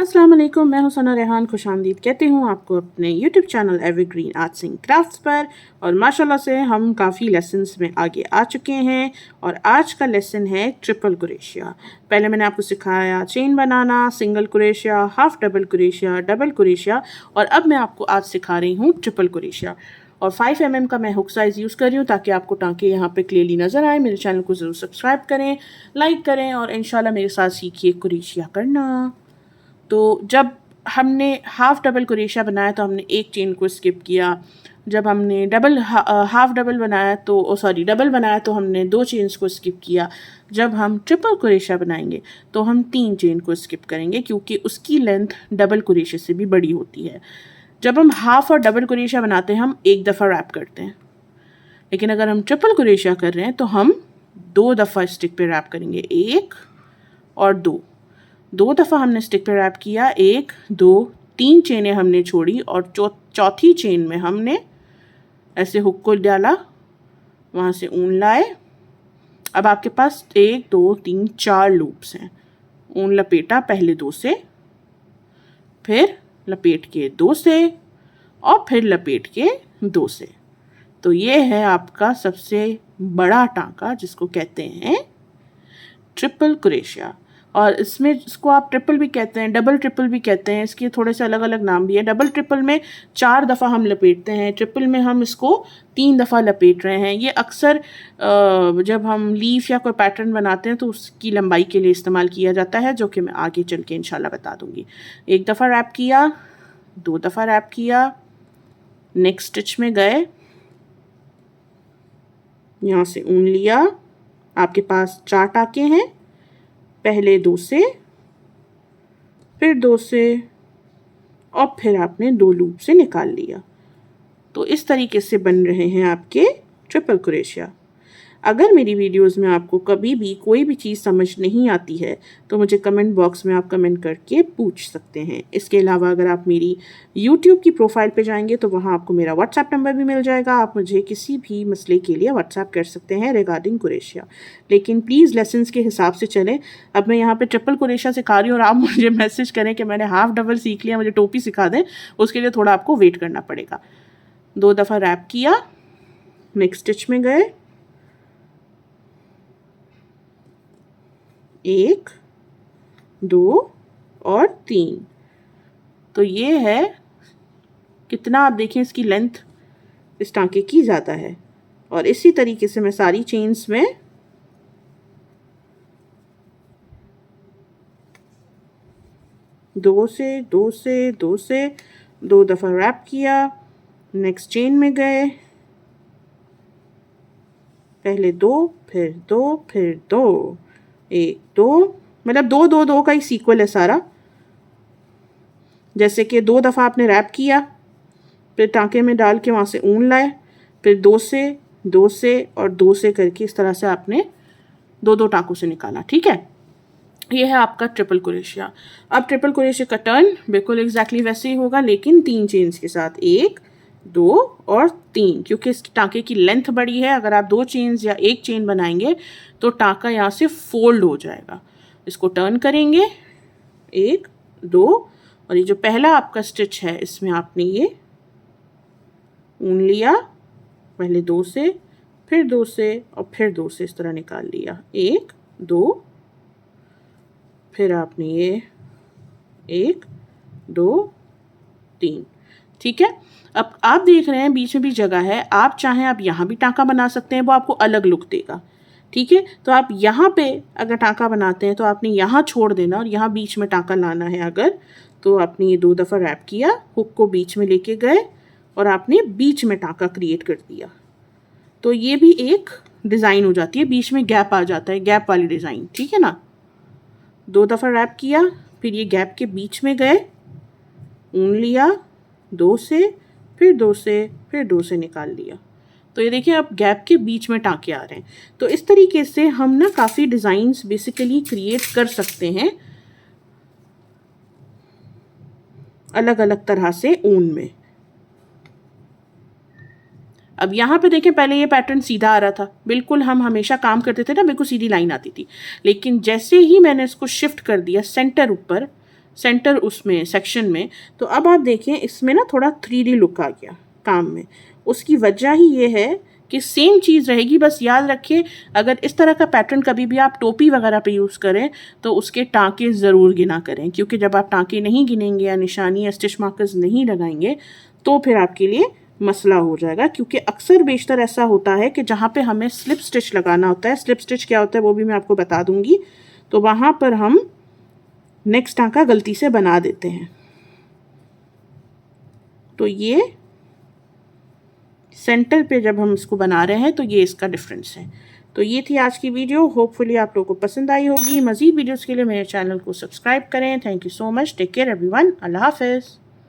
अस्सलाम वालेकुम, मैं हूं सना रेहान। खुशामदीद कहती हूँ आपको अपने YouTube channel evergreen arts and crafts पर। और माशाल्लाह से हम काफ़ी लेसन्स में आगे आ चुके हैं और आज का लेसन है ट्रिपल क्रोशिया। पहले मैंने आपको सिखाया चेन बनाना, single crochet, half double crochet, double crochet, और अब मैं आपको आज सिखा रही हूँ ट्रिपल क्रोशिया। और 5 mm का मैं हुक साइज़ यूज़ कर रही हूँ ताकि आपको टाँके यहाँ पे क्लियरली नज़र आए। मेरे चैनल को ज़रूर सब्सक्राइब करें, लाइक करें और इंशाल्लाह मेरे साथ सीखिए क्रोशिया करना। तो जब हमने हाफ़ डबल क्रोशिया बनाया तो हमने एक चेन को स्किप किया। जब हमने हाफ़ डबल बनाया तो डबल बनाया तो हमने 2 चेन्स को स्किप किया। जब हम ट्रिपल क्रोशिया बनाएंगे तो हम 3 चेन को स्किप करेंगे क्योंकि उसकी लेंथ डबल क्रोशिया से भी बड़ी होती है। जब हम हाफ़ और डबल क्रोशिया बनाते हैं हम एक दफ़ा रैप करते हैं, लेकिन अगर हम ट्रिपल क्रोशिया कर रहे हैं तो हम 2 दफ़ा स्टिक पे रैप करेंगे, 1 और 2 दफ़ा हमने स्टिक पे रैप किया, 1 2 3 चेनें हमने छोड़ी और चौथी चेन में हमने ऐसे हुक को डाला, वहाँ से ऊन लाए। अब आपके पास 1 2 3 4 लूप्स हैं। ऊन लपेटा पहले 2 से, फिर लपेट के 2 से और फिर लपेट के 2 से। तो ये है आपका सबसे बड़ा टाँका जिसको कहते हैं ट्रिपल क्रोशिया। और इसमें इसको आप ट्रिपल भी कहते हैं, डबल ट्रिपल भी कहते हैं, इसके थोड़े से अलग अलग नाम भी है। डबल ट्रिपल में 4 दफ़ा हम लपेटते हैं, ट्रिपल में हम इसको 3 दफ़ा लपेट रहे हैं। ये अक्सर जब हम लीफ या कोई पैटर्न बनाते हैं तो उसकी लंबाई के लिए इस्तेमाल किया जाता है, जो कि मैं आगे चल के इंशाल्लाह बता दूँगी। 1 दफ़ा रैप किया, 2 दफ़ा रैप किया, नेक्स्ट स्टिच में गए, यहाँ से ऊन लिया। आपके पास 4 टाँके हैं, पहले 2 से, फिर 2 से और फिर आपने 2 लूप से निकाल लिया। तो इस तरीके से बन रहे हैं आपके ट्रिपल क्रोशिया। अगर मेरी वीडियोस में आपको कभी भी कोई भी चीज़ समझ नहीं आती है तो मुझे कमेंट बॉक्स में आप कमेंट करके पूछ सकते हैं। इसके अलावा अगर आप मेरी यूट्यूब की प्रोफाइल पे जाएंगे तो वहाँ आपको मेरा व्हाट्सएप नंबर भी मिल जाएगा। आप मुझे किसी भी मसले के लिए व्हाट्सएप कर सकते हैं रिगार्डिंग क्रोशिया। लेकिन प्लीज़ लेसन्स के हिसाब से चलें। अब मैं यहाँ पर ट्रिपल क्रोशिया सिखा रही हूँ और आप मुझे मैसेज करें कि मैंने हाफ़ डबल सीख लिया, मुझे टोपी सिखा दें, उसके लिए थोड़ा आपको वेट करना पड़ेगा। 2 दफ़ा रैप किया, नेक्स्ट स्टिच में गए, 1 2 और 3। तो ये है कितना, आप देखें इसकी लेंथ इस टाँके की ज़्यादा है। और इसी तरीके से मैं सारी चेन्स में दो से 2 दफ़ा रैप किया, नेक्स्ट चेन में गए, पहले 2 फिर 2 फिर 2, 1 2, मतलब 2 2 2 का ही सीक्वल है सारा। जैसे कि 2 दफ़ा आपने रैप किया, फिर टाँके में डाल के वहाँ से ऊन लाए, फिर 2 से 2 से और 2 से करके इस तरह से आपने 2 टाँकों से निकाला। ठीक है, ये है आपका ट्रिपल क्रोशिया। अब ट्रिपल क्रोशिया का टर्न बिल्कुल एग्जैक्टली वैसे ही होगा, लेकिन 3 चेन्स के साथ, 1 2 और 3, क्योंकि इस टाँके की लेंथ बड़ी है। अगर आप 2 चेन्स या 1 चेन बनाएंगे तो टाँका यहाँ से फोल्ड हो जाएगा। इसको टर्न करेंगे, 1 2, और ये जो पहला आपका स्टिच है इसमें आपने ये ऊन लिया, पहले 2 से, फिर 2 से और फिर 2 से इस तरह निकाल लिया, 1 2, फिर आपने ये 1 2 3। ठीक है, अब आप देख रहे हैं बीच में भी जगह है, आप चाहें आप यहाँ भी टाँका बना सकते हैं, वो आपको अलग लुक देगा। ठीक है, तो आप यहाँ पे अगर टाँका बनाते हैं तो आपने यहाँ छोड़ देना और यहाँ बीच में टाँका लाना है। अगर तो आपने ये 2 दफ़ा रैप किया, हुक को बीच में लेके गए और आपने बीच में टाँका क्रिएट कर दिया, तो ये भी एक डिज़ाइन हो जाती है, बीच में गैप आ जाता है, गैप वाली डिज़ाइन। ठीक है ना, 2 दफ़ा रैप किया, फिर ये गैप के बीच में गए, ऊन लिया, 2 से, फिर 2 से, फिर 2 से निकाल लिया। तो ये देखिए अब गैप के बीच में टाँके आ रहे हैं। तो इस तरीके से हम ना काफ़ी डिज़ाइंस बेसिकली क्रिएट कर सकते हैं अलग अलग तरह से ऊन में। अब यहाँ पे देखें, पहले ये पैटर्न सीधा आ रहा था, बिल्कुल हम हमेशा काम करते थे ना, बिल्कुल सीधी लाइन आती थी। लेकिन जैसे ही मैंने इसको शिफ्ट कर दिया सेंटर ऊपर, सेंटर उसमें सेक्शन में। तो अब आप देखें इसमें ना थोड़ा 3D लुक आ गया काम में। उसकी वजह ही ये है कि सेम चीज़ रहेगी, बस याद रखिए अगर इस तरह का पैटर्न कभी भी आप टोपी वगैरह पे यूज़ करें तो उसके टाँके ज़रूर गिना करें, क्योंकि जब आप टाँके नहीं गिनेंगे या निशानी या स्टिच मार्कर्स नहीं लगाएंगे तो फिर आपके लिए मसला हो जाएगा। क्योंकि अक्सर बेशतर ऐसा होता है कि जहाँ पे हमें स्लिप स्टिच लगाना होता है, स्लिप स्टिच क्या होता है वो भी मैं आपको बता दूंगी, तो वहाँ पर हम नेक्स्ट टाँका गलती से बना देते हैं। तो ये सेंटर पे जब हम इसको बना रहे हैं तो ये इसका डिफरेंस है। तो ये थी आज की वीडियो, होपफुली आप लोगों को पसंद आई होगी। मज़ीद वीडियोस के लिए मेरे चैनल को सब्सक्राइब करें। Thank you so much, take care everyone, अल्लाह हाफिज़।